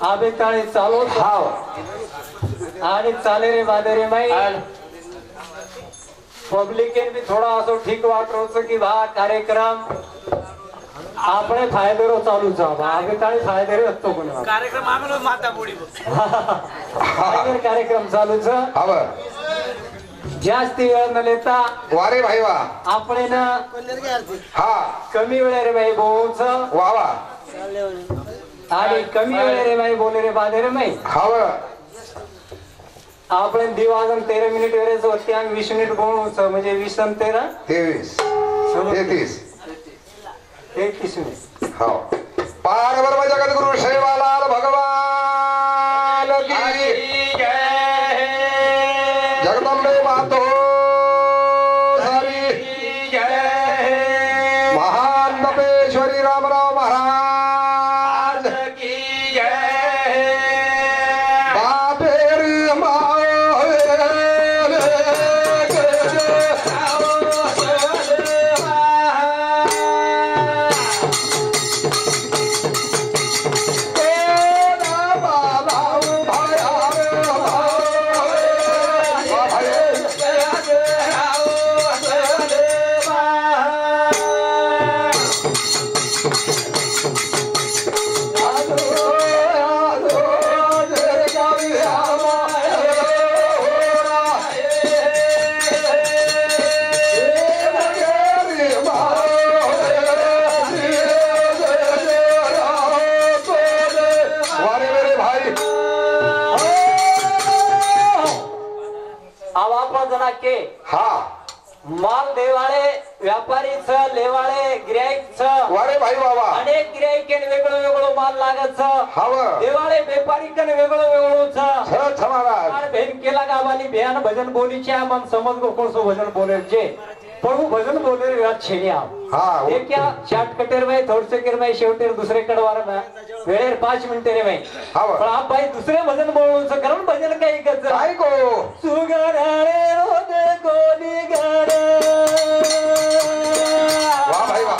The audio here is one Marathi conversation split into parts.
आबे काळे चालू हाव आणि चाले रे बादरे माई पब्लिकेन भी थोडा असो ठीक वाटतो की भा कार्यक्रम આપણે ફાયદરો ચાલુ છે આગે કાળે ફાયદરો હતો કોને કાર્યક્રમ આમેલો માતા બોડી કાર્યક્રમ ચાલુ છે હવે जास्ती वेळ न लेता वारे भाई वा આપણે ना हा कमी वेळ रे भाई बोलच वा वा आणि कमी वेळ रे भाई बोले रे बादे रे भाई हाव आपण दिवाजन 13 मिनिट वेळेस होते आणि 20 मिनिट बोलूच म्हणजे 20 आणि 13 23 33 मिनिट हाव पार बरोबर जगत गुरु शेवालाल भगवान की जय जगदंबे मातो सारी जय महान तपेश्वरी रामराव महाराज की जय बापेर माल देवाळे व्यापारी छ लेवाळे गिराईक छ वारे भाई बाबा अनेक गिराईकेन वेगळो वेगळो माल लागत छ हाव देवाळे व्यापारीकन वेगळो वेगळो छ छ महाराज और बहन केला गावाली बयान भजन बोलीच्या मन समज गो कोणसो भजन बोलेचे पण भजन बोले व्यात छेनिया हां हे क्या शॉर्टकटर में थोडसे कर में शेवटेर दुसरे कडवार ना वेळेर 5 मिनिटे रे भाई हाव पण आप भाई दुसरे भजन बोलून छ कारण भजन काय गज काय को सुगराळे रोदे गोली गाडे वाह भाई वाह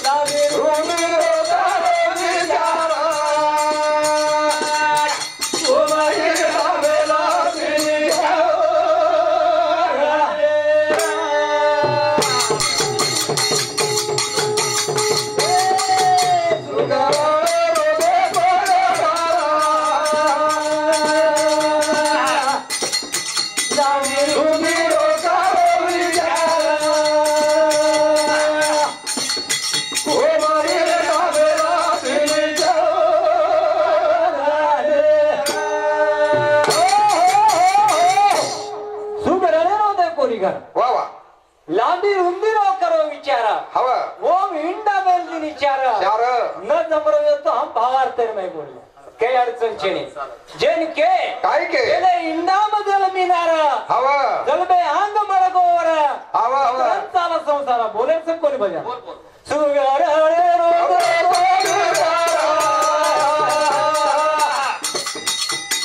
लागे रोमी रोदारे निजारा ओ माही रावेला निजारा लांबी रुंदी रो करो विचारा हवा वो इंडा बेलदी विचारा चार न जमरो तो हम भावार्थ में बोल के अडचण छेने जेन के काय के गेले इंडा मधल मिनारा हवा जलबे अंग मळगोवर हवा हवा चाला संसारा बोले से कोणी भजन सुगार हळे रो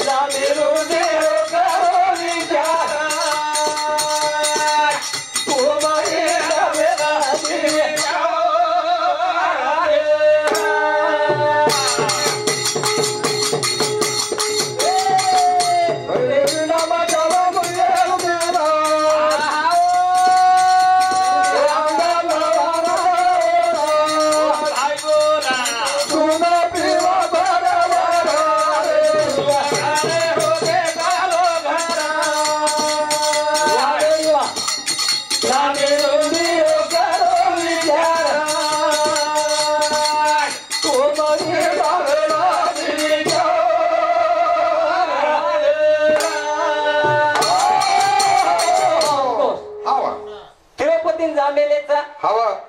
लांबी रुंदी रो करो विचारा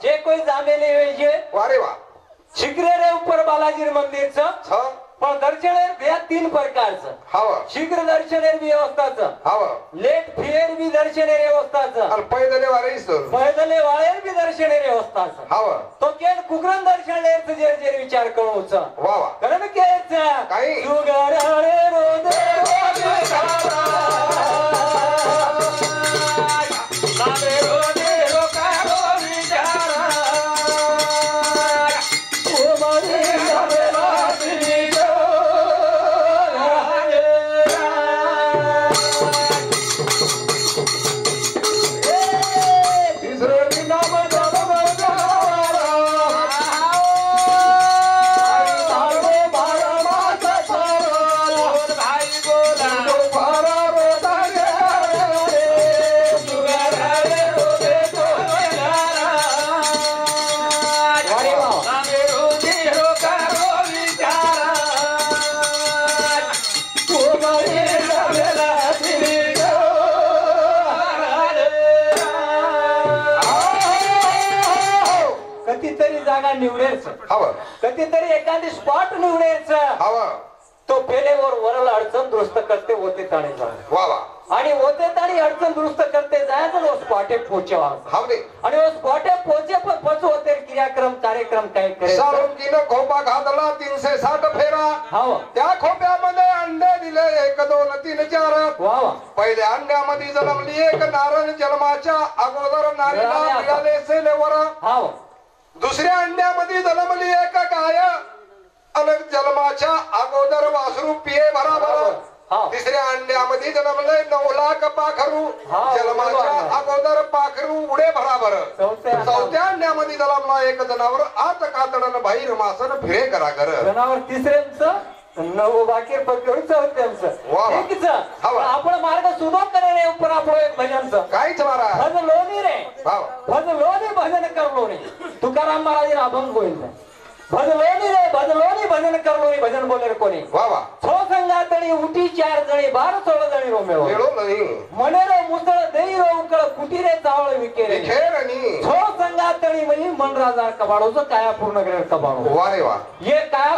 जे कोई जामेले जे वारे वा शीघ्र रे ऊपर बालाजी मंदिर छ पण दर्शन रे 3 प्रकारचं हाव शीघ्र दर्शन रे व्यवस्थाचं हाव लेट फिर भी दर्शन रे व्यवस्थाचं आणि पैदले वारे पैदले वाळे भी दर्शन रे व्यवस्थाचं हाव तो केन कुकरन दर्शन रे जे जे विचार करूच वा वा कारण केच काही सुगाराळे रोदे लागे रोदे रोकारो विचारा ओ मारी लागे निवडायचं हवं कधीतरी एखादी स्पॉट निवडायचं हवं तो फेलेवर वरला अडचण दुरुस्त करते होते ताणे वा वा आणि होते ताणी अडचण दुरुस्त करते जायचं वो स्पॉटे पोहोचवा आणि वो स्पॉटे पोहोचे पण पोहोचू होते क्रियाक्रम कार्यक्रम काय करायचं खोपा घातला 360 फेरा हवं त्या खोप्यामध्ये अंडे दिले 1 2 3 4 वा वा पहिल्या अंड्यामध्ये जन्मली एक नारळ जन्माच्या अगोदर नारीला मिळाले सेलेवर हवं दुसऱ्या अंड्यामध्ये जन्मली एक गाय अलग जन्माच्या अगोदर वासरू पिये बराबर तिसऱ्या अंड्यामध्ये जन्मले 9 लाख पाखरू जन्माच्या अगोदर पाखरू उडे बराबर चौथ्या अंड्यामध्ये जन्मला एक जनावर आत कातडन बाहेर मासन फिरे करा कर जनावर तिसऱ्यांचं नऊ बाकी पकडून चौथ्यांचं आपण मार्ग सुधो करे उपर आपण एक भजनचं काहीच मारा भज लोणी रे भज लोणी भजन करलो रे तुकाराम महाराज अभंग गोविंद भजलोनी रे भजलोनी भजन करलोनी भजन बोले कोणी वा वा छो संगातणी उठी 4 जणी 12 16 जणी रोमेळो मनेरो मुसळ देई रो उकळ कुटीरे चावळ विकेरे छो संगातणी म्हणजे मन राजा कबाडोचं काया पूर्ण करे कबाडो वा रे वा ये काया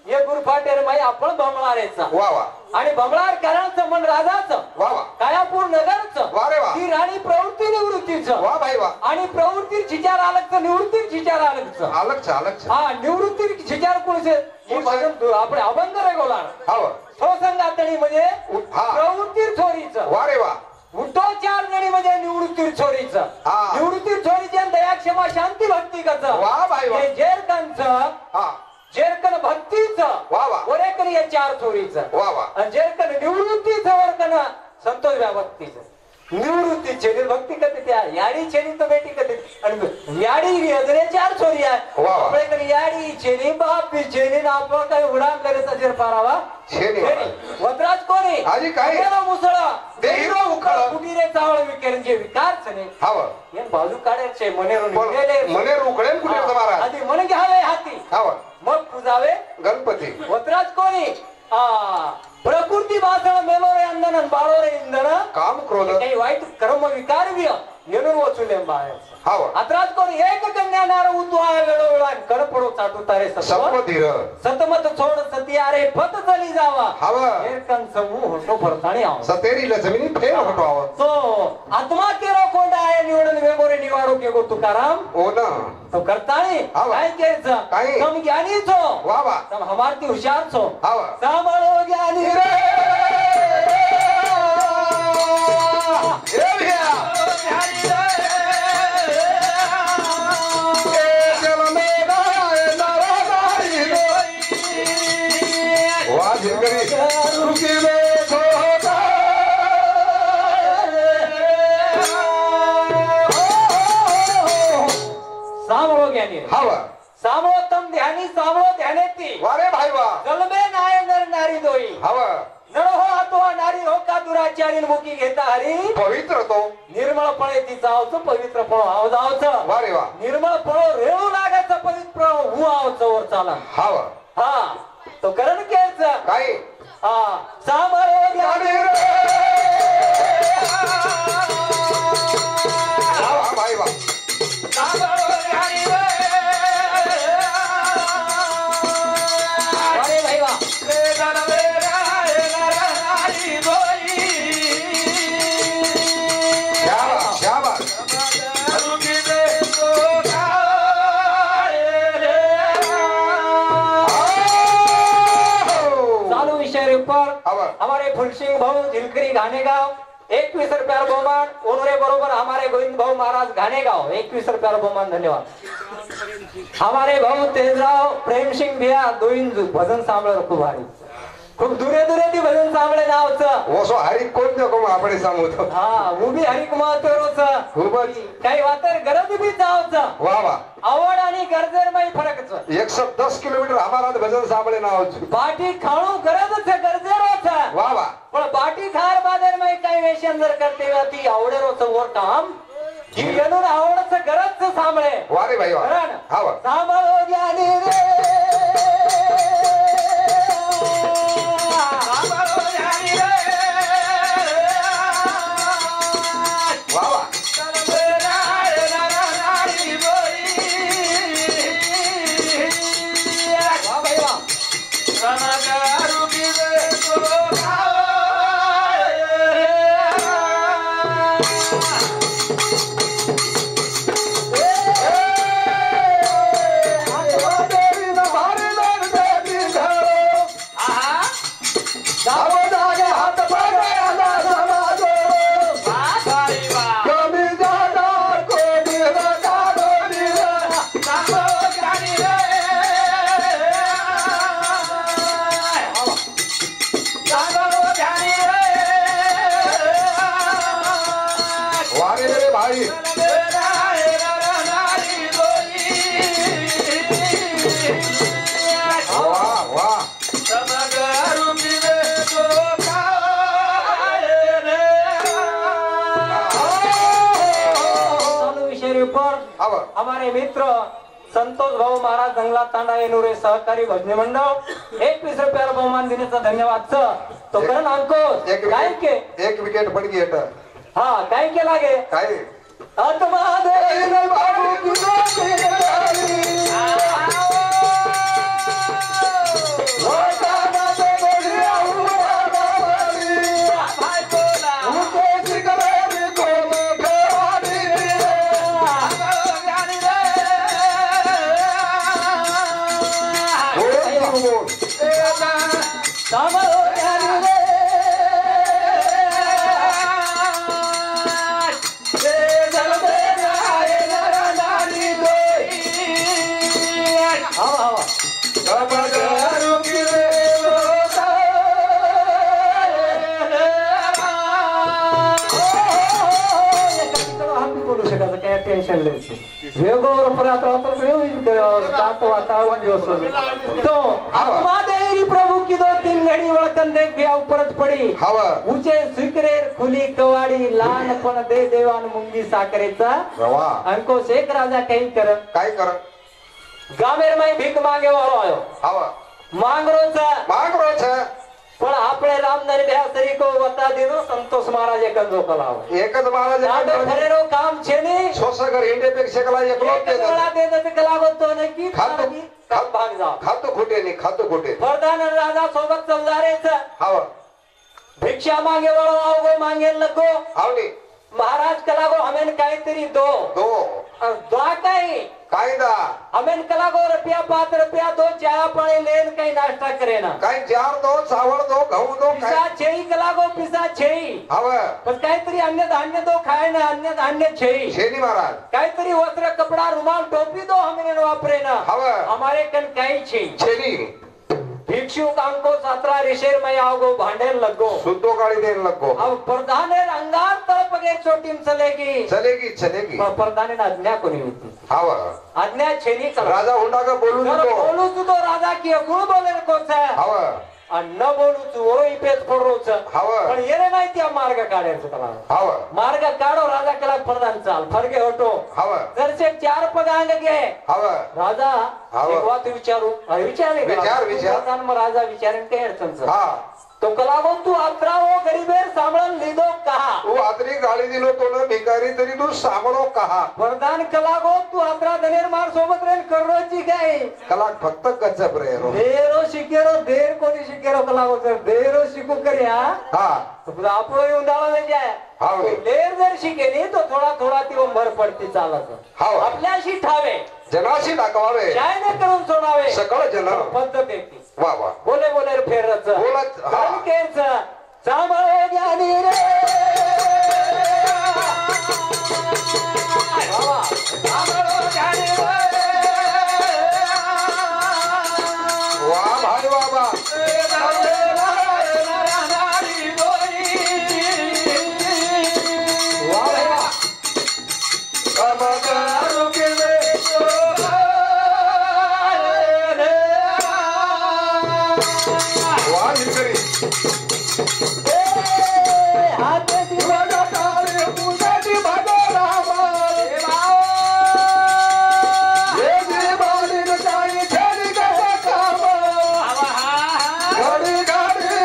ये गुरफाटेर माई आपण बमळारेचा वा वा आणि बमळार करांचं मन राजाचं वा वा कायापूर नगरचं वा रे वा ही राणी प्रवृत्ती निवृत्तीचं वा भाई वा आणि प्रवृत्ती छिचार आलकचं निवृत्ती छिचार आलकचं हा निवृत्ती छिचार कुळसे हे भजन आपण अभंग रे गोला हवं सोसंगातणी म्हणजे प्रवृत्ती छोरीचं वा रे वा उठो 4 जणी म्हणजे निवृत्ती छोरीचं निवृत्ती छोरीची दया क्षमा शांती भक्ती कसं वा भाई वा जेरकांचं जेरकन भक्तीचं वा वा वरेकन या 4 छोरीचं वा वा आणि जेरकन निवृत्तीचं वरकन संतोष भक्तीचं निवृत्ती छेनी भक्ती कधी त्या याडी छेनी तो बेटी कधी आणि याडी अजून 4 छोरी आहे आपल्याकडे याडी छेनी बापी छेनी ना आपण काय उडान करायचा जर पारावा छेनी वद्राज कोणी आजी काय मुसळा देहिरो उखळ कुटीरे चावळ विकेरचे विकारच नाही हवं हे बाजू काढायचे मनेरो उखळेन कुटीरे मारा आधी मन घ्यावे हाती हवं मग पूजावे गणपती वद्राज कोणी प्रकृती भाषण मेलो रे अंदन बाळो रे इंधन काम क्रोध काही वाईट कर्म विकार विय येणून वचुले बाहेर हाव अत्राज कोण एक कन्या नार उतवाय वेळोवेळा कडपडो चाटू तारे सत्पधीर सतमत छोड सती अरे फत चली जावा हाव एकन समूह होतो भरताणी आव सतेरीला जमिनी फेर होतो आव तो आत्मा केरो कोंडा आहे निवडन वेगोरे निवाडो के गो तुकाराम हो ना तो करताणी काय केचं काय तुम ज्ञानी छो वा वा तुम हमारती हुशार छो हाव सांभाळो ज्ञानी रे सामोतम ध्यानी सामो ध्यानेती वारे भाई वा जलमे नाय नर नारी दोई हवा नर हो आतो नारी हो का दुराचारी मुकी घेता हरी पवित्र तो निर्मळ फळे ती जावचं पवित्र फळ आव जावचं वारे वा निर्मळ फळ रेळू लागायचं पवित्र हु आवचं वर चाला हवा हा तो करण केचं काय हा सामरो ध्यानी हा भाई वा सामरो ध्यानी हमारे फुलसिंह भाऊ झिलकरी घाणेगाव 21 रुपया बहुमान उन्होंने बरोबर हमारे गोविंद भाऊ महाराज घाणेगाव 21 रुपया बहुमान धन्यवाद हमारे भाऊ तेजराव प्रेम सिंह भैया दोइन भजन सांभळ खूप भारी खूप दुरे दुरे ती भजन सांभळे नावचं ओसो हरिक कोण नको आपण सांगतो हा उभी हरिक महत्वच खूपच काही वातर गरज बी जावचं वा वा आवड आणि गरजेर मध्ये फरकच 110 किलोमीटर हमारा भजन सांभळे नावचं बाटी खाणू गरजच गरजेर होता वा वा पण बाटी खार बादर मध्ये काही वेशन जर करते ती आवडेर होतं वर काम की येणून आवडच गरजच सांभळे वा रे भाई वा हा सांभाळो ज्ञानी रे हमारे मित्र संतोष भाऊ महाराज जंगला तांडा येनुरे सहकारी भजनी मंडळ 21 रुपयाला बहुमान देण्याचा धन्यवाद तो करण अंकुश काय के एक विकेट पड़ गई है हाँ काय के लागे काय आत्मा दे बाबू की प्रभु की 2-3 घड़ी वळकन देख गया परत पडी ऊंचे स्वीकरेर खुली कवाडी लहानपण दे देवान मुंगी साखरेचा अंको शेख राजा काही कर काय कर गामेर में भीख मांगे वालो आयो मांगरो छ पण આપણે રામદારી બેસરી કો બતા દીધો સંતોષ મહારાજ એક જ કલાવ એક જ મહારાજ આડો ખરેરો કામ છે ને સોસગર ઈંડે પેક્ષા કલા એકલો દે દે કલાવ તો ને की ખાતો ભાગ જાવ ખાતો ખોટે ની ખાતો ખોટે વરદાન રાજા સોબત સમજારે છે હાવ भिक्षा मांगे वालो आओ मांगे लगो आवनी महाराज कलागो हमें काहीतरी दो काही कायदा हमें कलागो रुपया 5 रुपया दो चाय पानी लेन कहीं नाश्ता करे ना काही जार दो चावल दो घऊ दो पिसा छेई कलागो पिसा छेई हवे पण काहीतरी अन्य धान्य दो खाए ना अन्य धान्य छेई छेनी महाराज काहीतरी वस्त्र कपड़ा रुमाल टोपी दो हमें वापरे ना हवे हमारे कन काही छेई छेनी भिक्षुक हमको 17 ऋषेर में आओगो भांडे लगो शुद्धो गाड़ी देने लगो अब प्रधान अंगार तड़प के छोटी चलेगी चलेगी चलेगी प्रधान आज्ञा को नहीं होती हाव आज्ञा छेनी कर राजा हुंडा का बोलू तो राजा की गुण बोले को छे हाव न बोलू तू वो इपेच पडरो छ हाव पण येरे नाही त्या मार्ग काढायचं त्याला हाव मार्ग काढो राजा केला प्रधान चाल फरके हटो हाव जरसे 4 पगांग गे हाव राजा एक बात विचारू विचार विचार मग राजा विचारेन काय अडचण हा तो कलागो तू अत्रा वो गरीबेर सांभळून लिदो कहा तू आदरी गाडी दिलो तो न भिकारी तरी तू सांभळो कहा वरदान कलागो तू अत्रा दनेर मार सोबत रेन कररोची काय कला फक्त गजब रे देरो शिकेरो देर कोणी शिकेरो कलागो सर देरो शिकू कर्या हा तो आपलो येऊन दावा जाय हाव देर जर शिकेनी तो थोडा थोडा ती भर पडती चालत हाव आपल्याशी ठावे जनाशी दाखवावे काय नाही करून सोडावे सकळ जन पद्धत येते वा वा बोले बोले फेरच बोलत हा केच सांभाळो ज्ञानी रे बाबा सांभाळो ज्ञानी रे वा भाई बाबा गाडी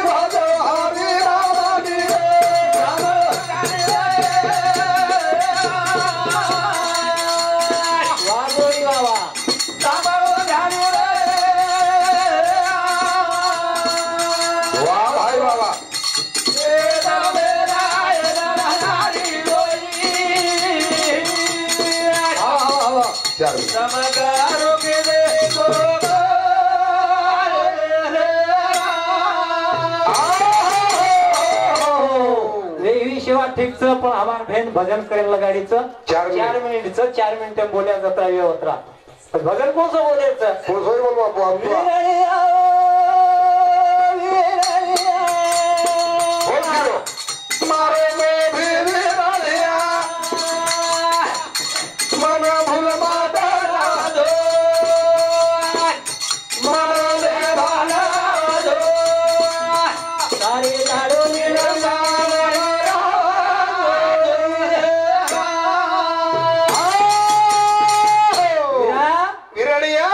ठीक छ पण हमार बहन भजन करेल गाडीचं 4 मिनिटचं 4 मिनिटं बोल्या जाता येवत्रा भजन कोसं बोलायचं कोसोय बोल बापू विरळिया मारे में भी विरलिया मन भूल माता दो मन ले भाला दो सारे लाडो निरंगा विरलिया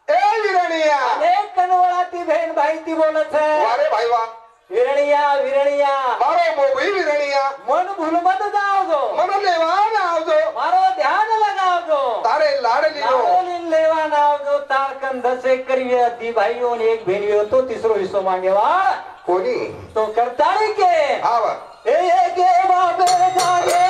ए विरलिया अनेक कनवळाती बहन भाई ती बोलत है वारे भाई वाह विरळिया विरळिया मारो मोभी विरलिया मन भूल मत जाओ मन लेवान आवजो मारो ध्यान लगाओ तारे लाडली लो लाडोलीन लेवा नावजो तार कंध से करिए दी भाइयों ने एक भेनियो तो तीसरो हिस्सो मांगेवा कोणी तो करताड़ी के आव ए के बाबे जागे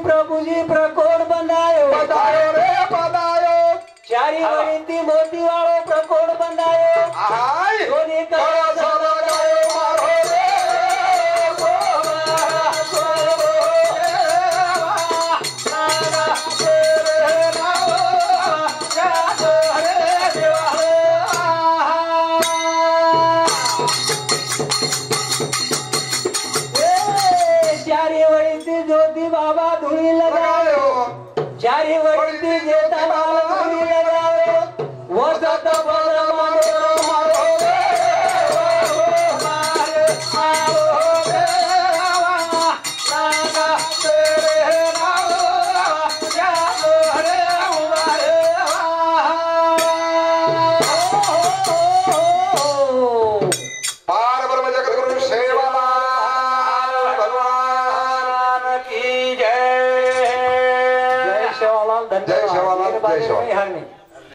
प्रभुजी प्रकोड बनायो बतायो रे बतायो चारी वणीती मोती वाळो प्रकोड बनायो हाय दोन्ही कळो सदा गायो मारो रे चारी वणीती ज्योती बाबा धुळी लगायो चारी वणीती जेता बाबा धुळी लगायो वसत बल मारो मारो पार ब्रह्म जगत गुरु सेवालाल भगवान की जय जय सेवालाल धन्यवाद जय सेवालाल, जय सेवालाल। हरणी